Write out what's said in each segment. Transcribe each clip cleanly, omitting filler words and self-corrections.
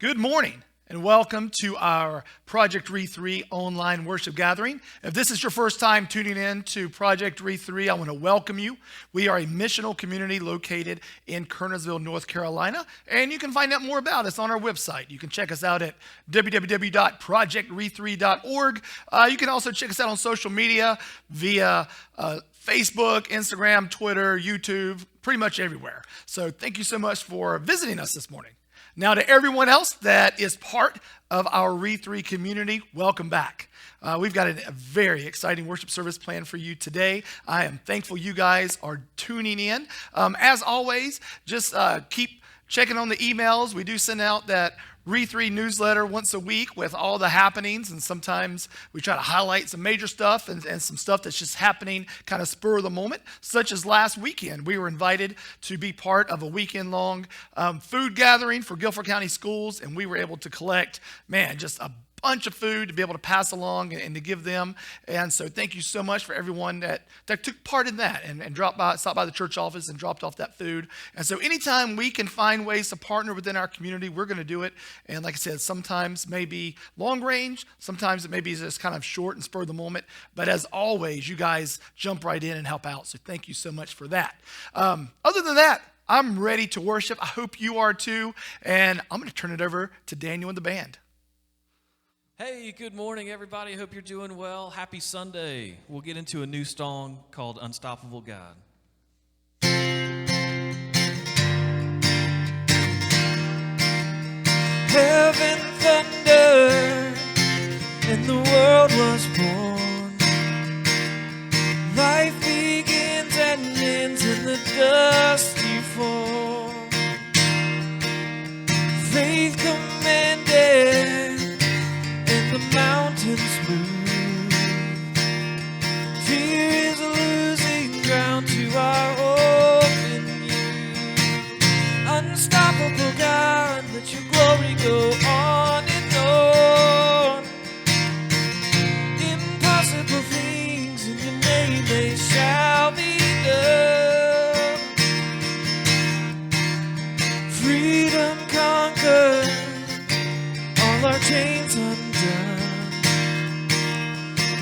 Good morning and welcome to our Project Re3 online worship gathering. If this is your first time tuning in to Project Re3, I want to welcome you. We are a missional community located in Kernersville, North Carolina, and you can find out more about us on our website. You can check us out at www.projectre3.org. You can also check us out on social media via Facebook, Instagram, Twitter, YouTube, pretty much everywhere. So thank you so much for visiting us this morning. Now, to everyone else that is part of our Re3 community, welcome back. We've got a very exciting worship service planned for you today. I am thankful you guys are tuning in. As always, just keep checking on the emails. We do send out that Re3 newsletter once a week with all the happenings, and sometimes we try to highlight some major stuff and some stuff that's just happening kind of spur of the moment, such as last weekend. We were invited to be part of a weekend-long food gathering for Guilford County Schools, and we were able to collect, just a bunch of food to be able to pass along and to give them. And so thank you so much for everyone that took part in that and stopped by the church office and dropped off that food. And so anytime we can find ways to partner within our community, we're going to do it. And like I said, sometimes maybe long range, sometimes it may be just kind of short and spur of the moment. But as always, you guys jump right in and help out. So thank you so much for that. Other than that, I'm ready to worship. I hope you are too. And I'm going to turn it over to Daniel and the band. Hey, good morning, everybody. Hope you're doing well. Happy Sunday. We'll get into a new song called Unstoppable God. Heaven thundered, and the world was born. Life begins and ends in the dust you form. Faith commanded, the mountains move. Fear is losing ground to our hope in you. Unstoppable God, let your glory go on and on. Impossible things in your name, they shall be done. Freedom conquered, all our chains undone.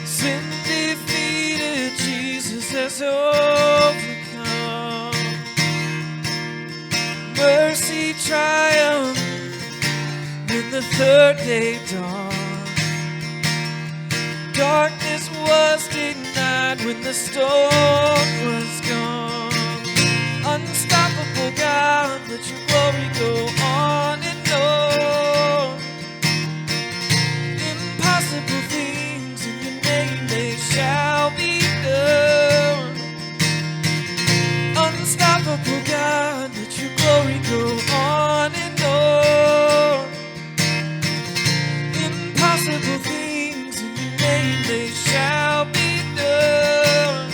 Sin defeated, Jesus has overcome. Mercy triumphed when the third day dawned. Darkness was denied when the storm was gone. Unstoppable God, let your glory go on and on. Impossible things in your name, they shall be done. Unstoppable God, let your glory go on and on. Impossible things in your name, they shall be done.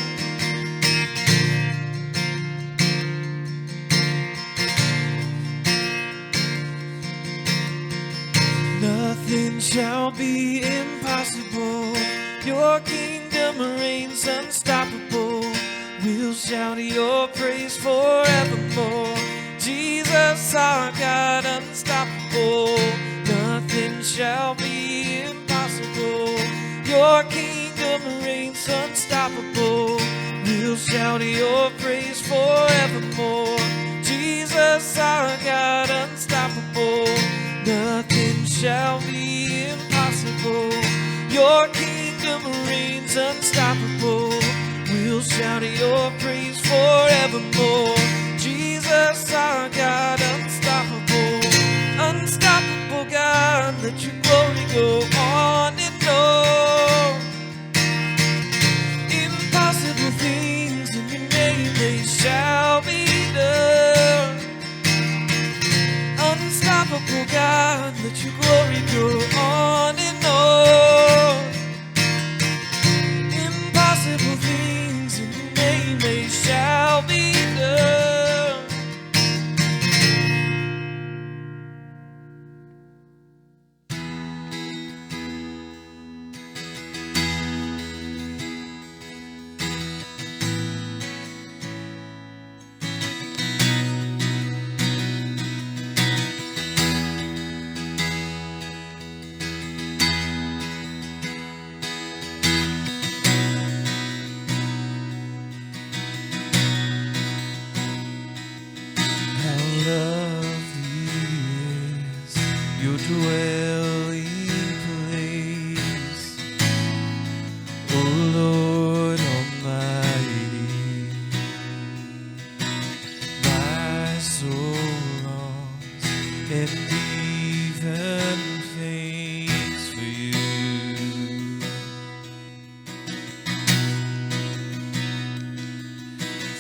Nothing shall be impossible. Your kingdom reigns unstoppable. We'll shout your praise forevermore. Jesus, our God, unstoppable. Nothing shall be impossible. Your kingdom reigns unstoppable. We'll shout your praise forevermore. Jesus, our God, unstoppable. Nothing shall be impossible. Your kingdom reigns unstoppable. We'll shout your praise forevermore. Jesus, our God, unstoppable. Unstoppable God, let your glory go on and on. Impossible things in your name, they shall be done. Unstoppable God, let your glory go on and on. Impossible things in your name, they shall be done. dwelling place, O Lord Almighty. My soul longs and even faints for you.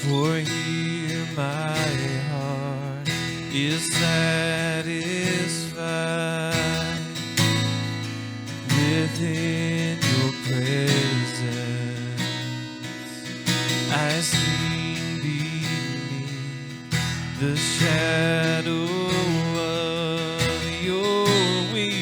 For here my heart is satisfied within your presence. I sleep beneath the shadow of your wings.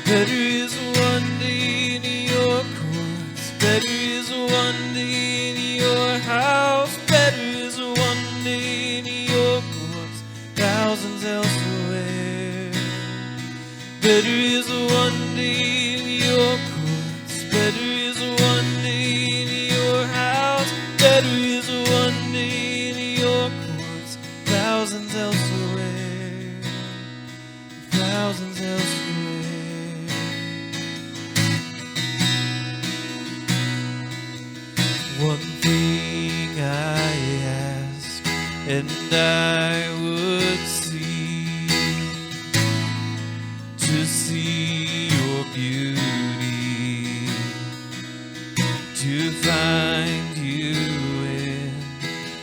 Better is one day in your courts, better is one day in your house, better is one day in your courts, thousands elsewhere. Better is one day in your courts, better is one day in your house, better is one day in your courts, thousands elsewhere, thousands elsewhere. One thing I ask, and I would seek to see your beauty, to find you in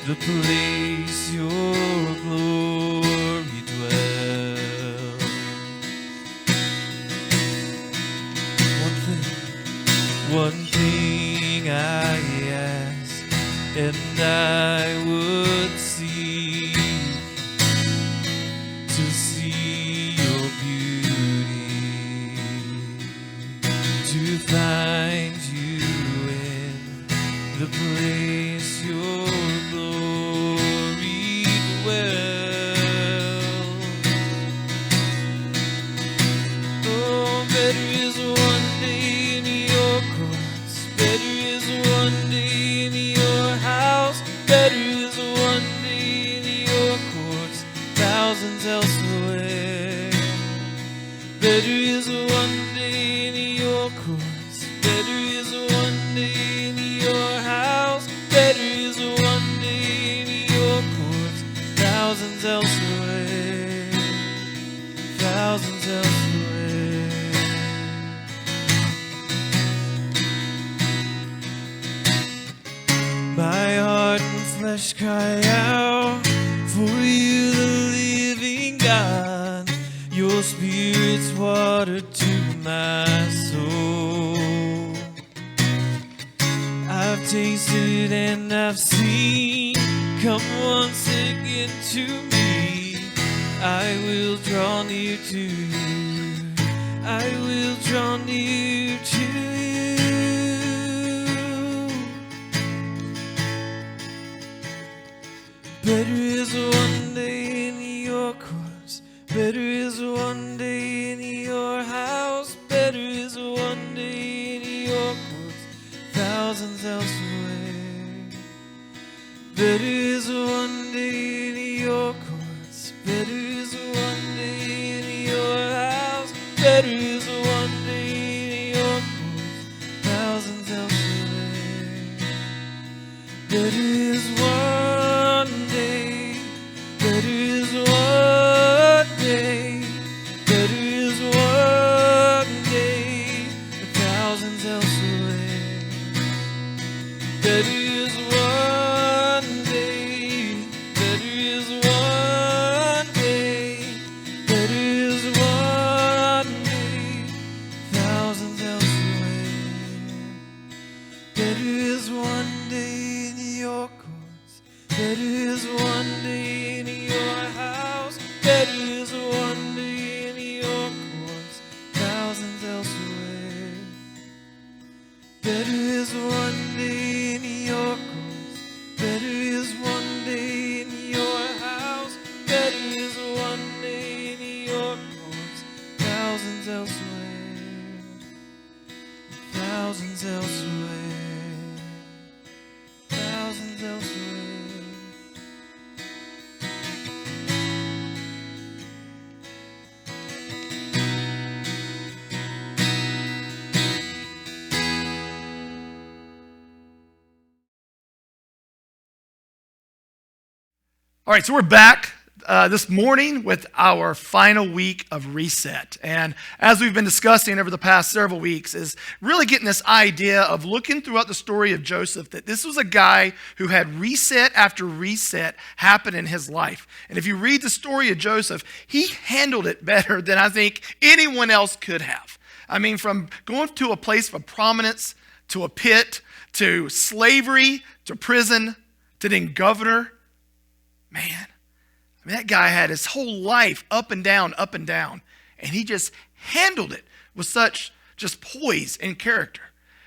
the place your glory dwells. One thing I ask, and I would seek to see your beauty, to find you in the place your glory dwells. Oh, better is one day in your courts, better is one day in your house, better is one day in your courts, thousands elsewhere. Better is one day in your courts, better is one day in your house, better is one day in your courts, thousands elsewhere, thousands elsewhere. My heart and flesh cry out for you, the living God. Your spirit's water to my soul. I've tasted and I've seen. Come once again to me. I will draw near to you. I will draw near to you. Better is one day in your courts, better is one day in your house, better is one day in your courts, thousands elsewhere. Better is one day in your courts, better is one day in your house, better is one day in your courts, thousands elsewhere. Better is one day, better is one day, better is one day, thousands elsewhere. Better is one day, better is one day, better is one day, thousands elsewhere. Better is one day in your courts, better is one day in your house, better is one day in your courts, thousands elsewhere. Better is one day in your courts, better is one day in your house, better is one day in your courts, thousands elsewhere, thousands elsewhere, thousands elsewhere. All right, so we're back this morning with our final week of Reset. And as we've been discussing over the past several weeks, is really getting this idea of looking throughout the story of Joseph, that this was a guy who had reset after reset happen in his life. And if you read the story of Joseph, he handled it better than I think anyone else could have. I mean, from going to a place of prominence, to a pit, to slavery, to prison, to then governor. Man, I mean, that guy had his whole life up and down, and he just handled it with such just poise and character.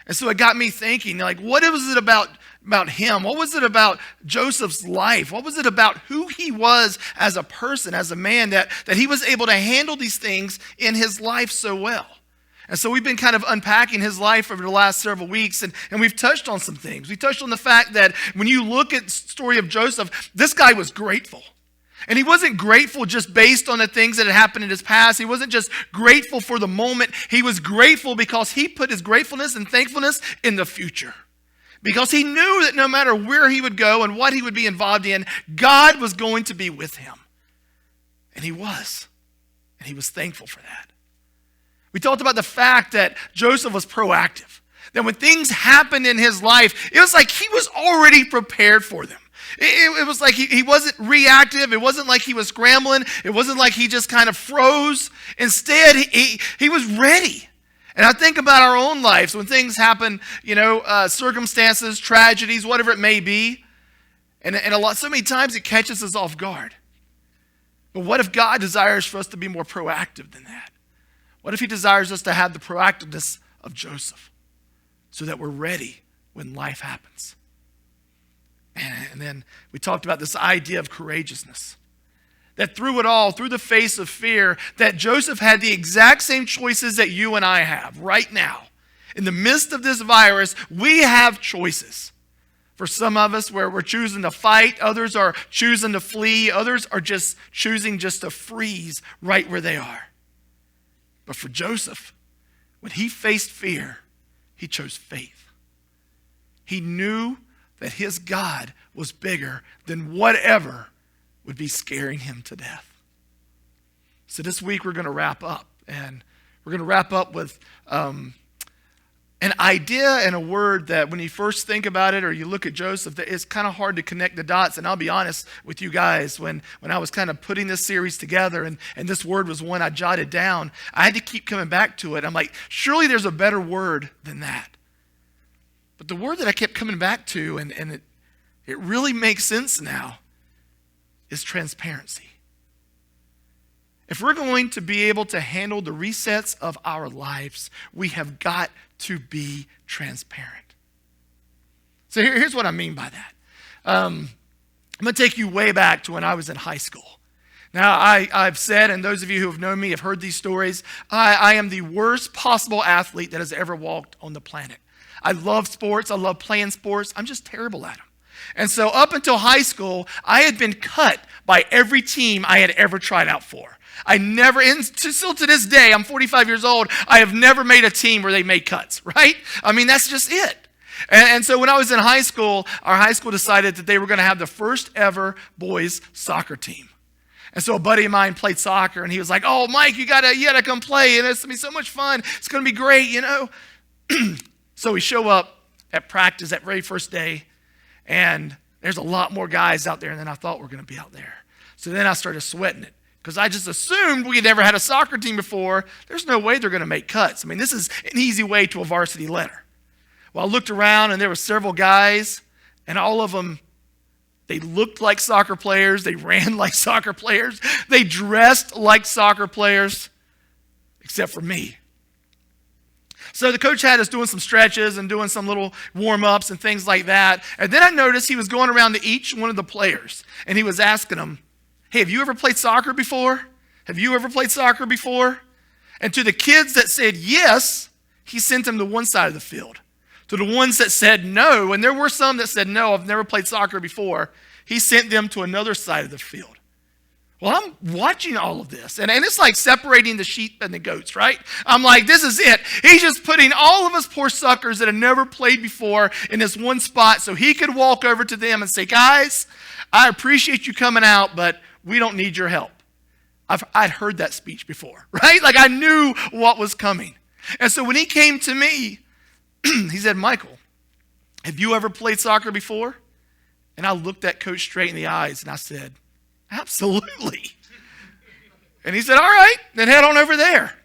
And so it got me thinking, like, what was it about him? What was it about Joseph's life? What was it about who he was as a person, as a man, that he was able to handle these things in his life so well? And so we've been kind of unpacking his life over the last several weeks, and we've touched on some things. We touched on the fact that when you look at the story of Joseph, this guy was grateful. And he wasn't grateful just based on the things that had happened in his past. He wasn't just grateful for the moment. He was grateful because he put his gratefulness and thankfulness in the future. Because he knew that no matter where he would go and what he would be involved in, God was going to be with him. And he was. And he was thankful for that. We talked about the fact that Joseph was proactive. That when things happened in his life, it was like he was already prepared for them. It was like he wasn't reactive. It wasn't like he was scrambling. It wasn't like he just kind of froze. Instead, he was ready. And I think about our own lives when things happen, circumstances, tragedies, whatever it may be. And so many times it catches us off guard. But what if God desires for us to be more proactive than that? What if he desires us to have the proactiveness of Joseph so that we're ready when life happens? And then we talked about this idea of courageousness. That through it all, through the face of fear, that Joseph had the exact same choices that you and I have right now. In the midst of this virus, we have choices. For some of us, where we're choosing to fight, others are choosing to flee, others are just choosing just to freeze right where they are. But for Joseph, when he faced fear, he chose faith. He knew that his God was bigger than whatever would be scaring him to death. So this week we're going to wrap up. And we're going to wrap up with an idea and a word that when you first think about it or you look at Joseph, that it's kind of hard to connect the dots. And I'll be honest with you guys, when I was kind of putting this series together and this word was one I jotted down, I had to keep coming back to it. I'm like, surely there's a better word than that. But the word that I kept coming back to, and it really makes sense now, is transparency. If we're going to be able to handle the resets of our lives, we have got to be transparent. So here's what I mean by that. I'm going to take you way back to when I was in high school. Now, I've said, and those of you who have known me have heard these stories, I am the worst possible athlete that has ever walked on the planet. I love sports. I love playing sports. I'm just terrible at them. And so up until high school, I had been cut by every team I had ever tried out for. I never, and still to this day, I'm 45 years old, I have never made a team where they made cuts, right? I mean, that's just it. And so when I was in high school, our high school decided that they were going to have the first ever boys soccer team. And so a buddy of mine played soccer, and he was like, "Oh, Mike, you gotta come play, and it's going to be so much fun. It's going to be great, So we show up at practice that very first day, and there's a lot more guys out there than I thought were going to be out there. So then I started sweating it. Because I just assumed we had never had a soccer team before. There's no way they're going to make cuts. I mean, this is an easy way to a varsity letter. Well, I looked around, and there were several guys, and all of them, they looked like soccer players. They ran like soccer players. They dressed like soccer players, except for me. So the coach had us doing some stretches and doing some little warm-ups and things like that. And then I noticed he was going around to each one of the players, and he was asking them, "Hey, have you ever played soccer before? Have you ever played soccer before?" And to the kids that said yes, he sent them to one side of the field. To the ones that said no, and there were some that said no, I've never played soccer before, he sent them to another side of the field. Well, I'm watching all of this, and it's like separating the sheep and the goats, right? I'm like, this is it. He's just putting all of us poor suckers that have never played before in this one spot so he could walk over to them and say, guys, I appreciate you coming out, but we don't need your help. I'd heard that speech before, right? Like I knew what was coming. And so when he came to me, he said, Michael, have you ever played soccer before? And I looked that coach straight in the eyes and I said, absolutely. And he said, all right, then head on over there.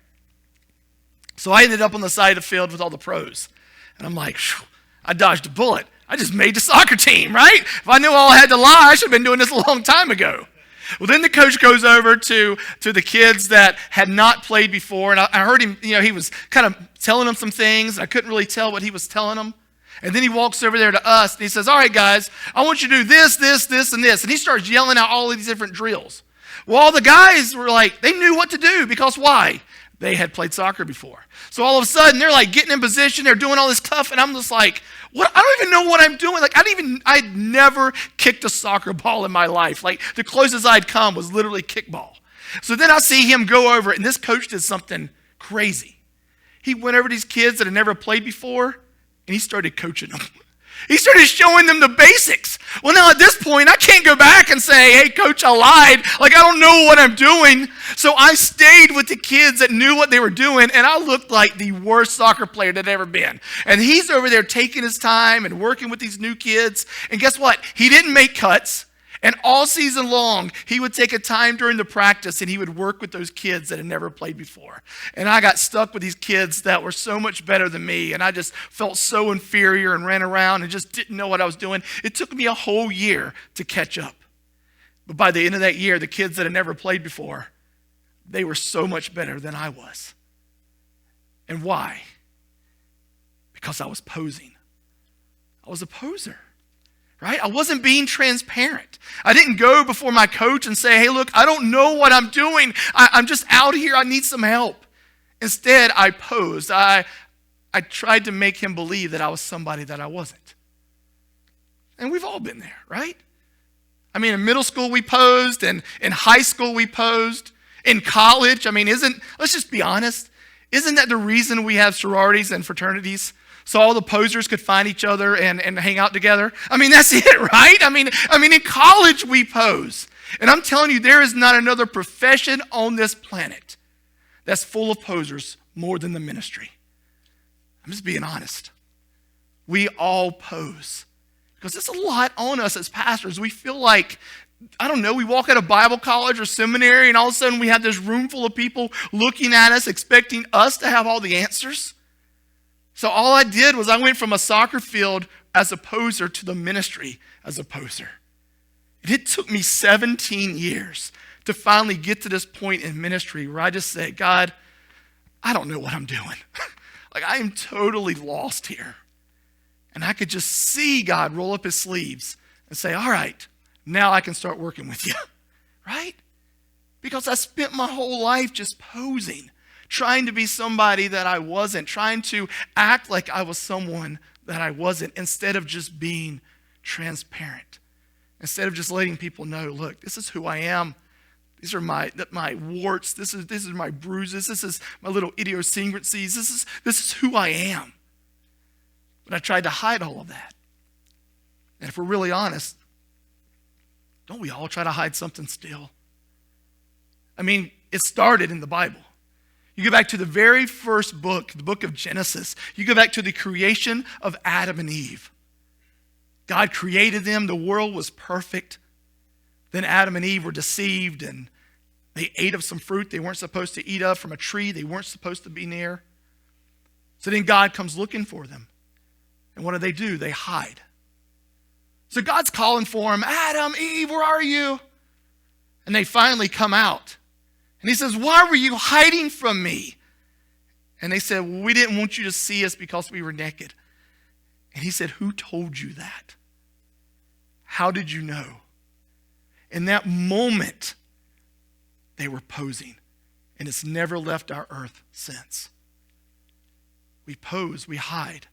So I ended up on the side of the field with all the pros. And I'm like, I dodged a bullet. I just made the soccer team, right? If I knew all I had to lie, I should have been doing this a long time ago. Well, then the coach goes over to the kids that had not played before. And I heard him, he was kind of telling them some things. And I couldn't really tell what he was telling them. And then he walks over there to us and he says, all right, guys, I want you to do this, this, this, and this. And he starts yelling out all of these different drills. Well, all the guys were like, they knew what to do because why? They had played soccer before. So all of a sudden, they're like getting in position. They're doing all this stuff. And I'm just like, what? I don't even know what I'm doing. Like, I'd never kicked a soccer ball in my life. Like, the closest I'd come was literally kickball. So then I see him go over, and this coach did something crazy. He went over to these kids that had never played before, and he started coaching them. He started showing them the basics. Well, now at this point, I can't go back and say, hey, coach, I lied. Like, I don't know what I'm doing. So I stayed with the kids that knew what they were doing, and I looked like the worst soccer player that had ever been. And he's over there taking his time and working with these new kids. And guess what? He didn't make cuts. And all season long, he would take a time during the practice and he would work with those kids that had never played before. And I got stuck with these kids that were so much better than me. And I just felt so inferior and ran around and just didn't know what I was doing. It took me a whole year to catch up. But by the end of that year, the kids that had never played before, they were so much better than I was. And why? Because I was posing. I was a poser. Right? I wasn't being transparent. I didn't go before my coach and say, hey, look, I don't know what I'm doing. I'm just out here. I need some help. Instead, I posed. I tried to make him believe that I was somebody that I wasn't. And we've all been there, right? I mean, in middle school we posed, and in high school we posed. In college, let's just be honest, isn't that the reason we have sororities and fraternities? So all the posers could find each other and hang out together. That's it, right? In college we pose. And I'm telling you, there is not another profession on this planet that's full of posers more than the ministry. I'm just being honest. We all pose. Because it's a lot on us as pastors. We feel like, we walk out of Bible college or seminary and all of a sudden we have this room full of people looking at us, expecting us to have all the answers. So all I did was I went from a soccer field as a poser to the ministry as a poser. And it took me 17 years to finally get to this point in ministry where I just said, God, I don't know what I'm doing. I am totally lost here. And I could just see God roll up his sleeves and say, all right, now I can start working with you, right? Because I spent my whole life just posing, trying to be somebody that I wasn't, trying to act like I was someone that I wasn't, instead of just being transparent, instead of just letting people know, look, this is who I am. These are my warts. This is my bruises. This is my little idiosyncrasies. This is who I am. But I tried to hide all of that. And if we're really honest, don't we all try to hide something still? It started in the Bible. You go back to the very first book, the book of Genesis. You go back to the creation of Adam and Eve. God created them. The world was perfect. Then Adam and Eve were deceived and they ate of some fruit they weren't supposed to eat of, from a tree they weren't supposed to be near. So then God comes looking for them. And what do? They hide. So God's calling for them, Adam, Eve, where are you? And they finally come out. And he says, why were you hiding from me? And they said, well, we didn't want you to see us because we were naked. And he said, who told you that? How did you know? In that moment, they were posing. And it's never left our earth since. We pose, we hide.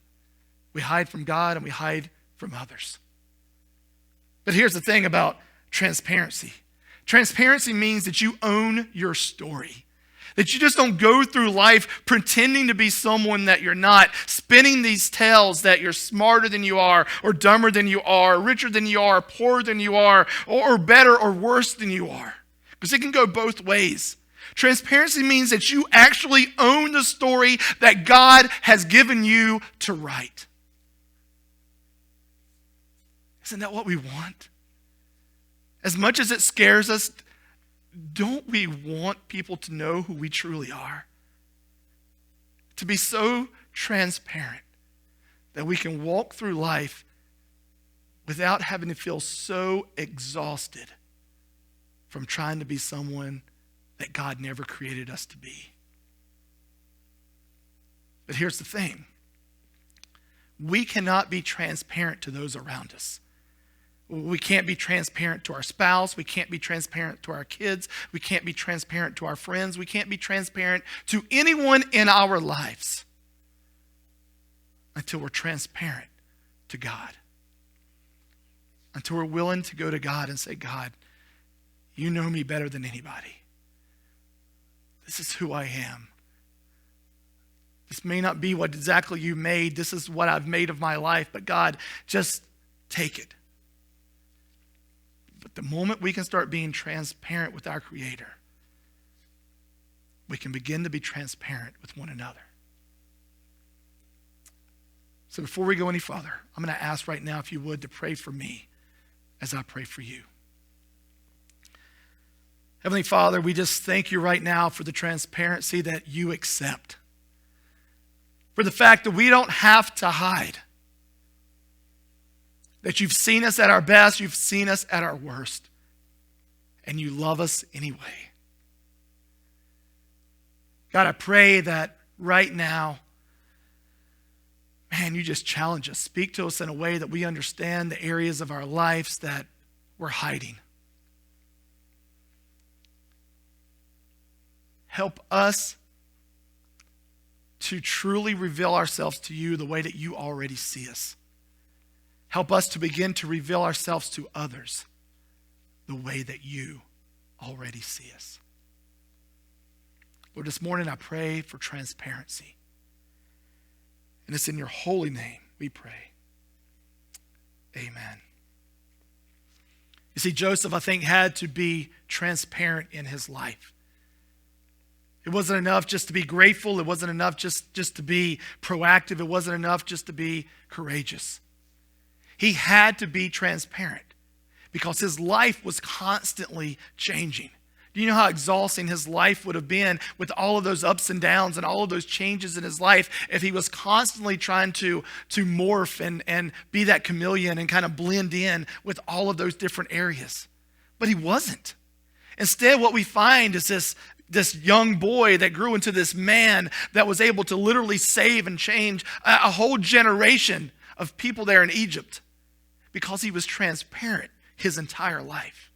We hide from God and we hide from others. But here's the thing about transparency. Transparency means that you own your story. That you just don't go through life pretending to be someone that you're not, spinning these tales that you're smarter than you are, or dumber than you are, richer than you are, poorer than you are, or better or worse than you are. Because it can go both ways. Transparency means that you actually own the story that God has given you to write. Isn't that what we want? As much as it scares us, don't we want people to know who we truly are? To be so transparent that we can walk through life without having to feel so exhausted from trying to be someone that God never created us to be. But here's the thing. We cannot be transparent to those around us. We can't be transparent to our spouse. We can't be transparent to our kids. We can't be transparent to our friends. We can't be transparent to anyone in our lives until we're transparent to God. Until we're willing to go to God and say, God, you know me better than anybody. This is who I am. This may not be what exactly you made. This is what I've made of my life. But God, just take it. But the moment we can start being transparent with our Creator, we can begin to be transparent with one another. So before we go any further, I'm going to ask right now, if you would, to pray for me as I pray for you. Heavenly Father, we just thank you right now for the transparency that you accept. For the fact that we don't have to hide. That you've seen us at our best, you've seen us at our worst, and you love us anyway. God, I pray that right now, man, you just challenge us. Speak to us in a way that we understand the areas of our lives that we're hiding. Help us to truly reveal ourselves to you the way that you already see us. Help us to begin to reveal ourselves to others the way that you already see us. Lord, this morning I pray for transparency. And it's in your holy name we pray. Amen. You see, Joseph, I think, had to be transparent in his life. It wasn't enough just to be grateful. It wasn't enough just to be proactive. It wasn't enough just to be courageous. He had to be transparent because his life was constantly changing. Do you know how exhausting his life would have been with all of those ups and downs and all of those changes in his life if he was constantly trying to morph and be that chameleon and kind of blend in with all of those different areas? But he wasn't. Instead, what we find is this young boy that grew into this man that was able to literally save and change a whole generation of people there in Egypt because he was transparent his entire life.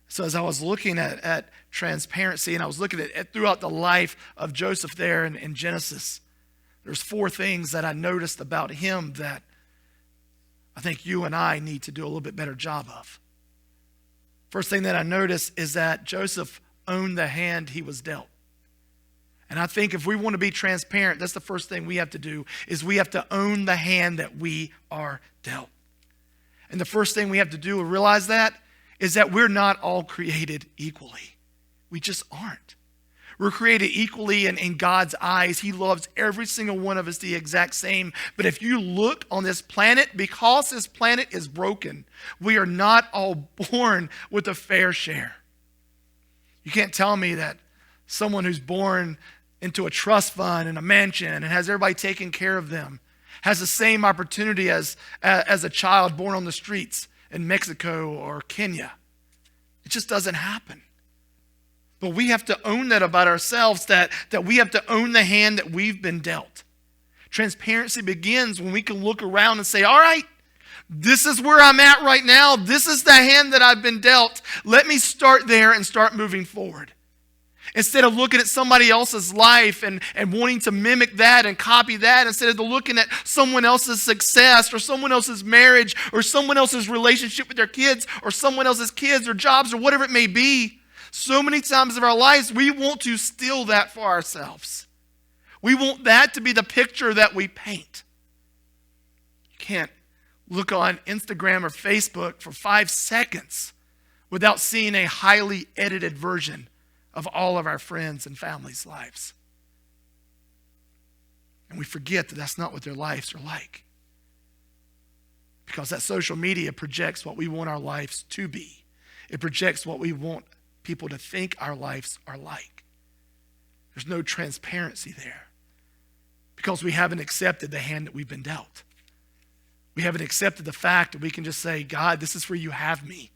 So as I was looking at transparency and I was looking at throughout the life of Joseph there in Genesis, there's 4 things that I noticed about him that I think you and I need to do a little bit better job of. First thing that I noticed is that Joseph owned the hand he was dealt. And I think if we want to be transparent, that's the first thing we have to do, is we have to own the hand that we are dealt. And the first thing we have to do to realize that is that we're not all created equally. We just aren't. We're created equally in God's eyes. He loves every single one of us the exact same. But if you look on this planet, because this planet is broken, we are not all born with a fair share. You can't tell me that someone who's born into a trust fund and a mansion and has everybody taking care of them has the same opportunity as a child born on the streets in Mexico or Kenya. It just doesn't happen. But we have to own that about ourselves, that we have to own the hand that we've been dealt. Transparency begins when we can look around and say, all right, this is where I'm at right now. This is the hand that I've been dealt. Let me start there and start moving forward. Instead of looking at somebody else's life and wanting to mimic that and copy that, instead of looking at someone else's success or someone else's marriage or someone else's relationship with their kids or someone else's kids or jobs or whatever it may be, so many times of our lives, we want to steal that for ourselves. We want that to be the picture that we paint. You can't look on Instagram or Facebook for 5 seconds without seeing a highly edited version of all of our friends and families' lives. And we forget that that's not what their lives are like. Because that social media projects what we want our lives to be. It projects what we want people to think our lives are like. There's no transparency there. Because we haven't accepted the hand that we've been dealt. We haven't accepted the fact that we can just say, God, this is where you have me.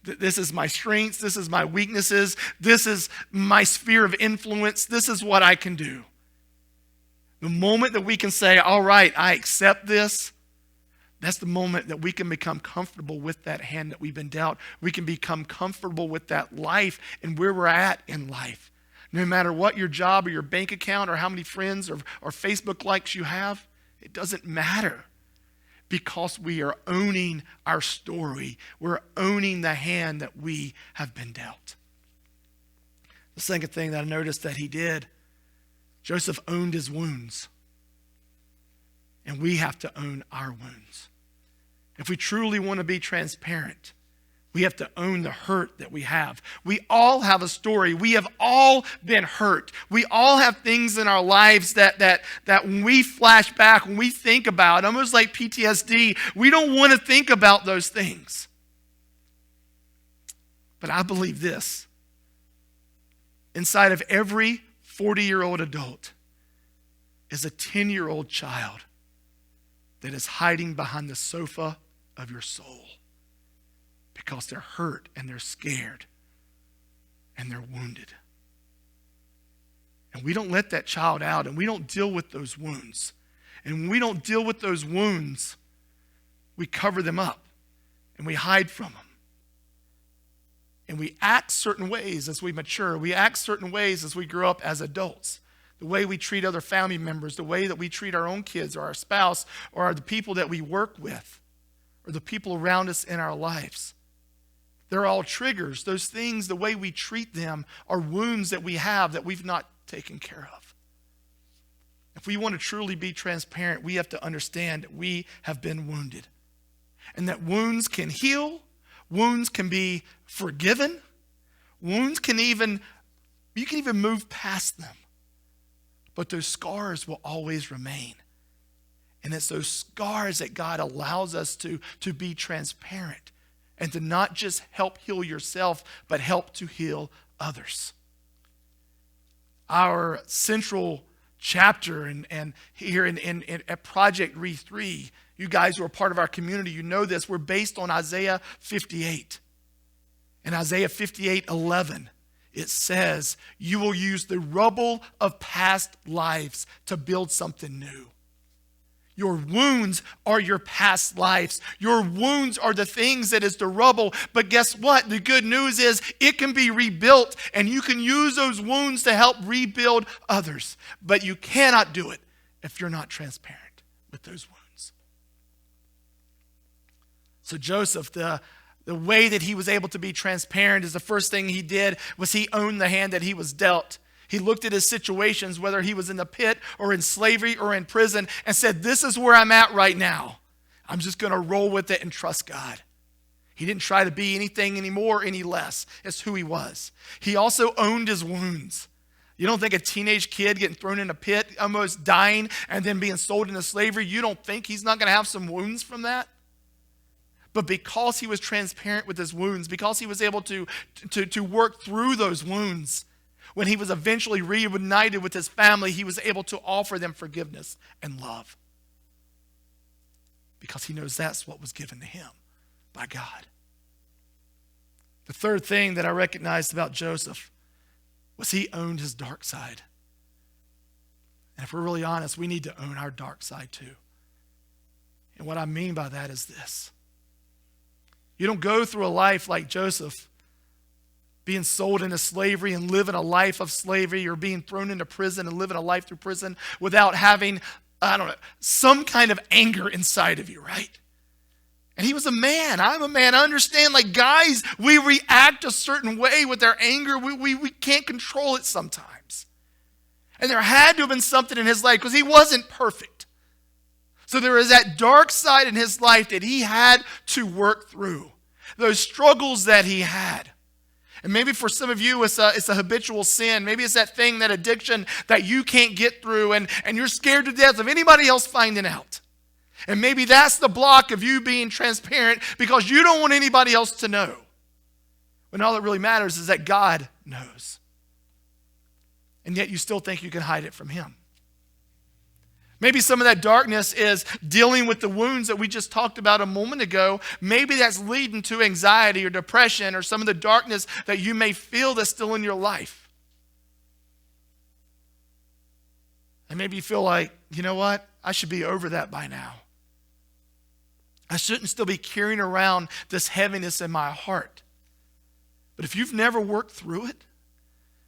This is my strengths. This is my weaknesses. This is my sphere of influence. This is what I can do. The moment that we can say, all right, I accept this, that's the moment that we can become comfortable with that hand that we've been dealt. We can become comfortable with that life and where we're at in life. No matter what your job or your bank account or how many friends or Facebook likes you have, it doesn't matter. Because we are owning our story. We're owning the hand that we have been dealt. The second thing that I noticed that he did, Joseph owned his wounds. And we have to own our wounds. If we truly want to be transparent, we have to own the hurt that we have. We all have a story. We have all been hurt. We all have things in our lives that when we flash back, when we think about, almost like PTSD, we don't want to think about those things. But I believe this. Inside of every 40-year-old adult is a 10-year-old child that is hiding behind the sofa of your soul. Because they're hurt and they're scared and they're wounded. And we don't let that child out and we don't deal with those wounds. And when we don't deal with those wounds, we cover them up and we hide from them. And we act certain ways as we mature. We act certain ways as we grow up as adults. The way we treat other family members, the way that we treat our own kids or our spouse or the people that we work with or the people around us in our lives. They're all triggers. Those things, the way we treat them, are wounds that we have that we've not taken care of. If we want to truly be transparent, we have to understand that we have been wounded. And that wounds can heal. Wounds can be forgiven. Wounds can even, you can even move past them. But those scars will always remain. And it's those scars that God allows us to be transparent. And to not just help heal yourself, but help to heal others. Our central chapter and here at Project Re3, you guys who are part of our community, you know this, we're based on Isaiah 58. In Isaiah 58:11, it says, you will use the rubble of past lives to build something new. Your wounds are your past lives. Your wounds are the things that is the rubble. But guess what? The good news is it can be rebuilt and you can use those wounds to help rebuild others. But you cannot do it if you're not transparent with those wounds. So Joseph, the way that he was able to be transparent is the first thing he did was he owned the hand that he was dealt. He looked at his situations, whether he was in the pit or in slavery or in prison, and said, this is where I'm at right now. I'm just going to roll with it and trust God. He didn't try to be anything anymore, any less. It's who he was. He also owned his wounds. You don't think a teenage kid getting thrown in a pit, almost dying, and then being sold into slavery, you don't think he's not going to have some wounds from that? But because he was transparent with his wounds, because he was able to work through those wounds, when he was eventually reunited with his family, he was able to offer them forgiveness and love. Because he knows that's what was given to him by God. The third thing that I recognized about Joseph was he owned his dark side. And if we're really honest, we need to own our dark side too. And what I mean by that is this. You don't go through a life like Joseph being sold into slavery and living a life of slavery, or being thrown into prison and living a life through prison without having, some kind of anger inside of you, right? And he was a man. I'm a man. I understand, like, guys, we react a certain way with our anger. We can't control it sometimes. And there had to have been something in his life because he wasn't perfect. So there is that dark side in his life that he had to work through. Those struggles that he had. And maybe for some of you, it's a habitual sin. Maybe it's that thing, that addiction that you can't get through, and you're scared to death of anybody else finding out. And maybe that's the block of you being transparent because you don't want anybody else to know. When all that really matters is that God knows. And yet you still think you can hide it from him. Maybe some of that darkness is dealing with the wounds that we just talked about a moment ago. Maybe that's leading to anxiety or depression or some of the darkness that you may feel that's still in your life. And maybe you feel like, you know what? I should be over that by now. I shouldn't still be carrying around this heaviness in my heart. But if you've never worked through it,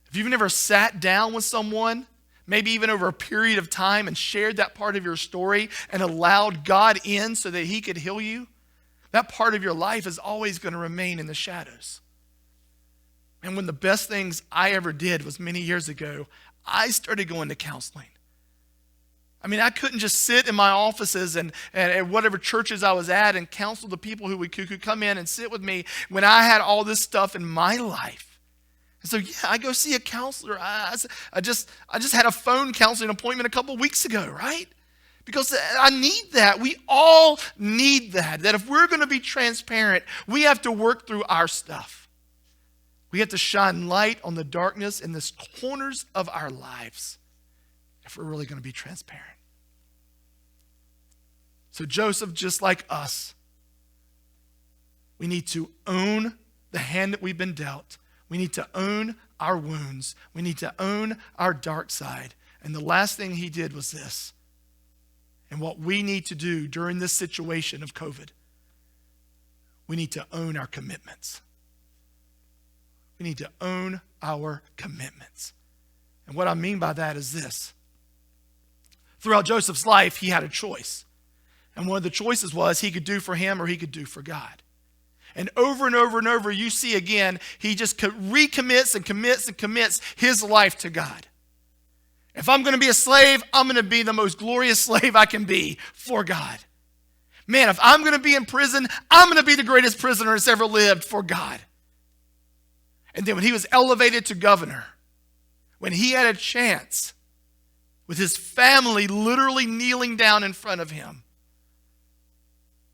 if you've never sat down with someone, maybe even over a period of time, and shared that part of your story and allowed God in so that he could heal you, that part of your life is always going to remain in the shadows. And one of the best things I ever did was many years ago, I started going to counseling. I mean, I couldn't just sit in my offices and at whatever churches I was at and counsel the people who could come in and sit with me when I had all this stuff in my life. And so, yeah, I go see a counselor. I just had a phone counseling appointment a couple weeks ago, right? Because I need that. We all need that. That if we're going to be transparent, we have to work through our stuff. We have to shine light on the darkness in the corners of our lives if we're really going to be transparent. So Joseph, just like us, we need to own the hand that we've been dealt. We need to own our wounds. We need to own our dark side. And the last thing he did was this. And what we need to do during this situation of COVID, we need to own our commitments. We need to own our commitments. And what I mean by that is this. Throughout Joseph's life, he had a choice. And one of the choices was he could do for him or he could do for God. And over and over and over, you see again, he just recommits and commits and commits his life to God. If I'm going to be a slave, I'm going to be the most glorious slave I can be for God. Man, if I'm going to be in prison, I'm going to be the greatest prisoner that's ever lived for God. And then when he was elevated to governor, when he had a chance with his family literally kneeling down in front of him,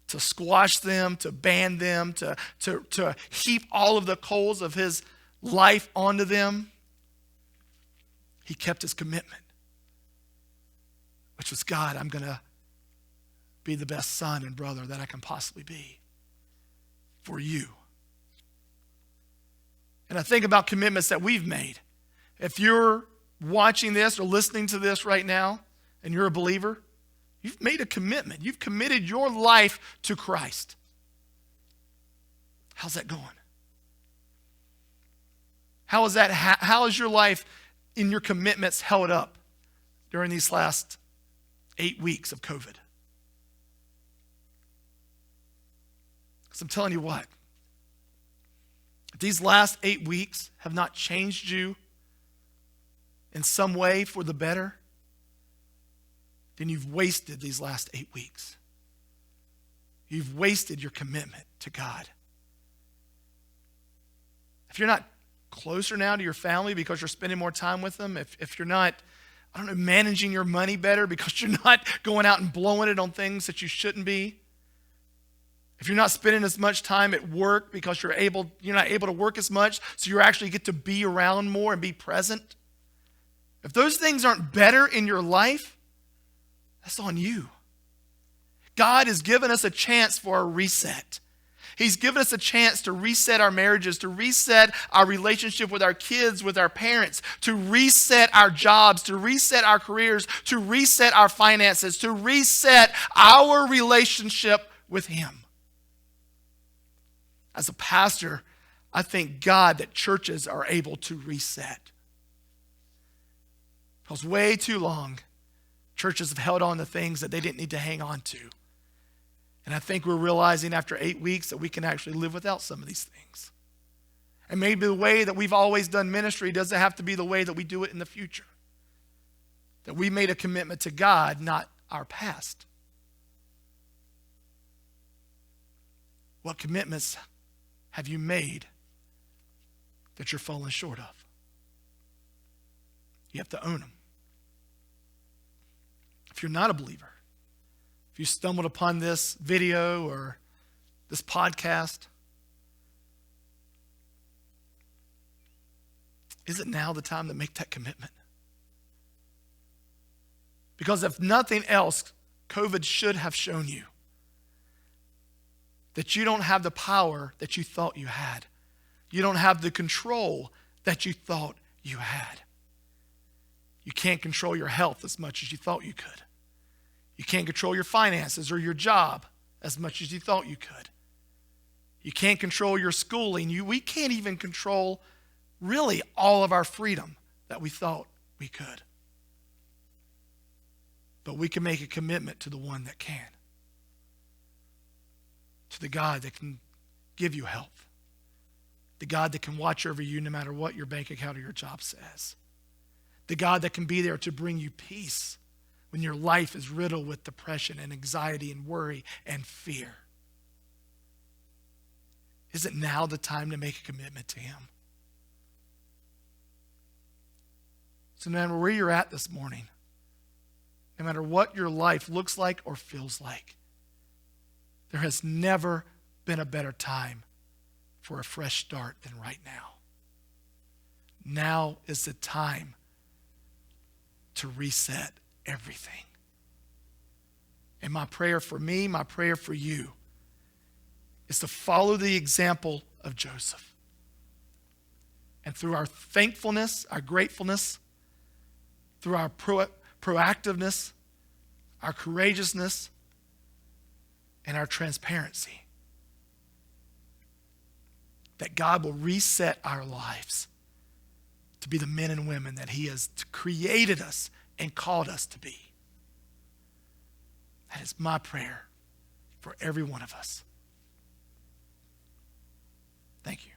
to squash them, to ban them, to heap all of the coals of his life onto them, he kept his commitment, which was, God, I'm going to be the best son and brother that I can possibly be for you. And I think about commitments that we've made. If you're watching this or listening to this right now and you're a believer, you've made a commitment. You've committed your life to Christ. How's that going? How is your life in your commitments held up during these last 8 weeks of COVID? Because I'm telling you what, if these last 8 weeks have not changed you in some way for the better, then you've wasted these last 8 weeks. You've wasted your commitment to God. If you're not closer now to your family because you're spending more time with them, if you're not, managing your money better because you're not going out and blowing it on things that you shouldn't be, if you're not spending as much time at work because you're not able to work as much, so you actually get to be around more and be present, if those things aren't better in your life, that's on you. God has given us a chance for a reset. He's given us a chance to reset our marriages, to reset our relationship with our kids, with our parents, to reset our jobs, to reset our careers, to reset our finances, to reset our relationship with Him. As a pastor, I thank God that churches are able to reset. Because way too long, churches have held on to things that they didn't need to hang on to. And I think we're realizing after 8 weeks that we can actually live without some of these things. And maybe the way that we've always done ministry doesn't have to be the way that we do it in the future. That we made a commitment to God, not our past. What commitments have you made that you're falling short of? You have to own them. If you're not a believer, if you stumbled upon this video or this podcast, is it now the time to make that commitment? Because if nothing else, COVID should have shown you that you don't have the power that you thought you had. You don't have the control that you thought you had. You can't control your health as much as you thought you could. You can't control your finances or your job as much as you thought you could. You can't control your schooling. We can't even control really all of our freedom that we thought we could. But we can make a commitment to the one that can. To the God that can give you health. The God that can watch over you no matter what your bank account or your job says. The God that can be there to bring you peace when your life is riddled with depression and anxiety and worry and fear. Is it now the time to make a commitment to him? So no matter where you're at this morning, no matter what your life looks like or feels like, there has never been a better time for a fresh start than right now. Now is the time to reset everything. And my prayer for me, my prayer for you, is to follow the example of Joseph. And through our thankfulness, our gratefulness, through our proactiveness, our courageousness, and our transparency, that God will reset our lives to be the men and women that he has created us and called us to be. That is my prayer for every one of us. Thank you.